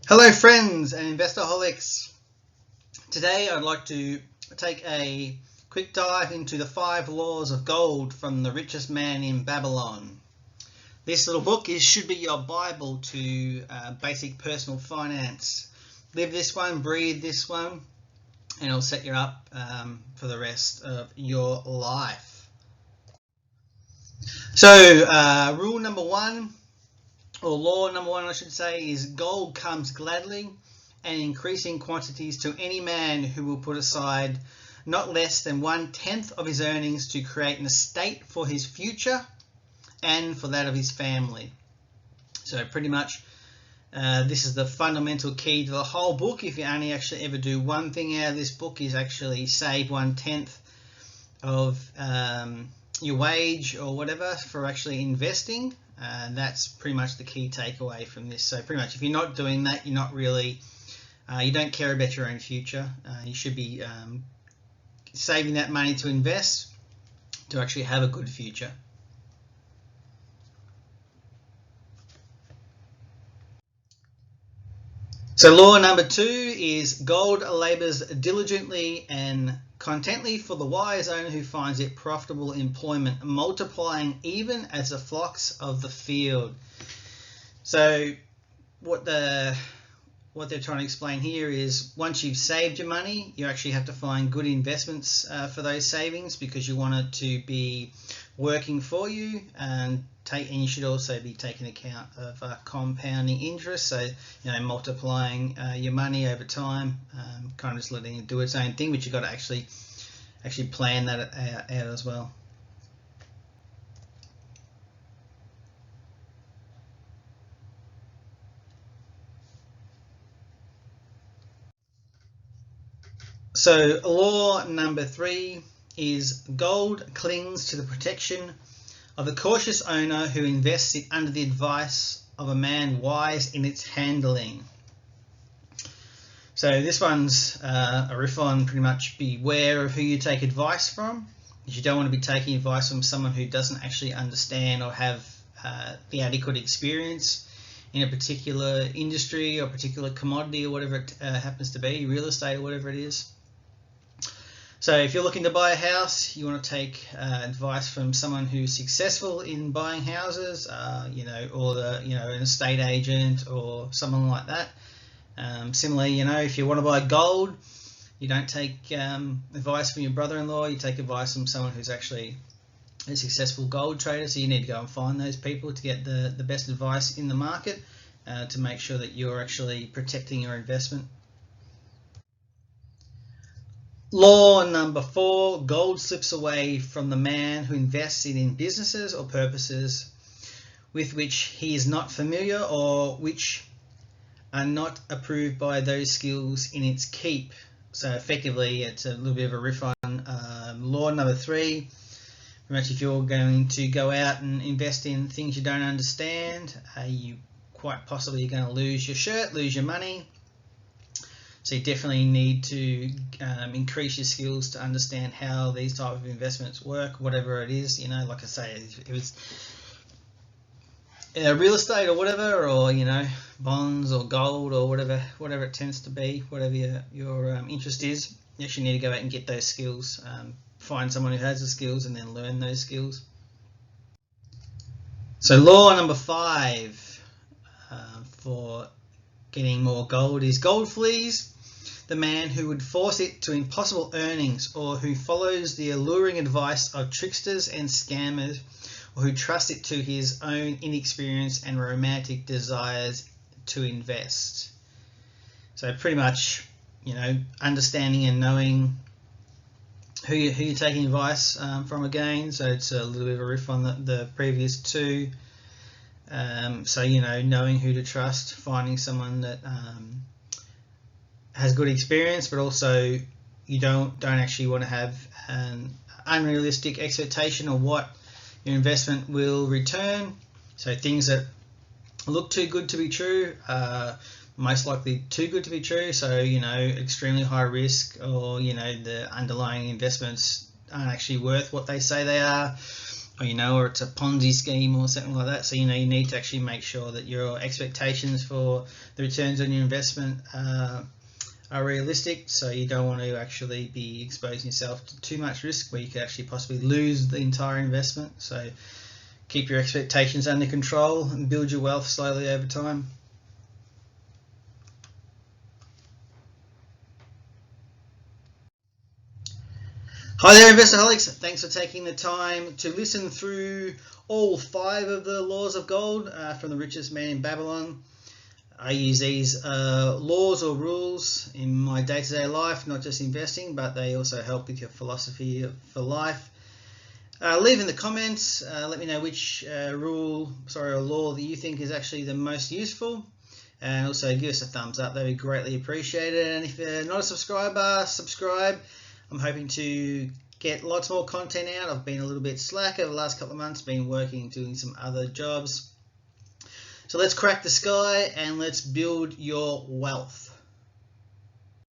Hello friends and investorholics. Today I'd like to take a quick dive into the 5 laws of gold from the richest man in Babylon. This little book should be your Bible to basic personal finance. Live this one, breathe this one, and it'll set you up for the rest of your life. So rule number 1, or law number 1 I should say, is gold comes gladly and in increasing quantities to any man who will put aside not less than 1/10 of his earnings to create an estate for his future and for that of his family. So pretty much this is the fundamental key to the whole book. If you only actually ever do one thing out of this book, is actually save 1/10 of your wage or whatever for actually investing. That's pretty much the key takeaway from this. So pretty much if you're not doing that, you're not really, you don't care about your own future. You should be saving that money to invest to actually have a good future. So law number 2 is gold labors diligently and contently for the wise owner who finds it profitable employment, multiplying even as the flocks of the field. So what they're trying to explain here is once you've saved your money, you actually have to find good investments for those savings, because you want it to be working for you, and you should also be taking account of compounding interest. So multiplying your money over time, kind of just letting it do its own thing, but you've got to actually plan that out as well. So law number 3 is gold clings to the protection of a cautious owner who invests it under the advice of a man wise in its handling. So this one's a riff on pretty much beware of who you take advice from, because you don't want to be taking advice from someone who doesn't actually understand or have the adequate experience in a particular industry or particular commodity or whatever it happens to be, real estate or whatever it is. So if you're looking to buy a house, you want to take advice from someone who's successful in buying houses, or an estate agent or someone like that. Similarly, if you want to buy gold, you don't take advice from your brother-in-law. You take advice from someone who's actually a successful gold trader. So you need to go and find those people to get the best advice in the market to make sure that you're actually protecting your investment. Law number 4, gold slips away from the man who invests it in businesses or purposes with which he is not familiar or which are not approved by those skills in its keep. So effectively, it's a little bit of a riff on law number 3. Pretty much if you're going to go out and invest in things you don't understand, you quite possibly are going to lose your shirt, lose your money. So you definitely need to increase your skills to understand how these type of investments work, whatever it is. Like I say, if it's real estate or whatever, or bonds or gold or whatever it tends to be, whatever your interest is, you actually need to go out and get those skills. Find someone who has the skills and then learn those skills. So law number 5 for getting more gold is gold flees the man who would force it to impossible earnings, or who follows the alluring advice of tricksters and scammers, or who trusts it to his own inexperience and romantic desires to invest. So pretty much, understanding and knowing who you're taking advice from again. So it's a little bit of a riff on the previous 2. So knowing who to trust, finding someone that has good experience, but also you don't actually want to have an unrealistic expectation of what your investment will return. So things that look too good to be true are most likely too good to be true. So extremely high risk, or the underlying investments aren't actually worth what they say they are, or it's a Ponzi scheme or something like that. So, you need to actually make sure that your expectations for the returns on your investment are realistic. So you don't want to actually be exposing yourself to too much risk where you could actually possibly lose the entire investment. So keep your expectations under control and build your wealth slowly over time. Hi there, Investorholics. Thanks for taking the time to listen through all 5 of the laws of gold from the richest man in Babylon. I use these laws or rules in my day-to-day life, not just investing, but they also help with your philosophy for life. Leave in the comments, let me know which law that you think is actually the most useful. And also give us a thumbs up, that'd be greatly appreciated. And if you're not a subscriber, subscribe. I'm hoping to get lots more content out. I've been a little bit slack over the last couple of months, been working, doing some other jobs. So let's crack the sky and let's build your wealth.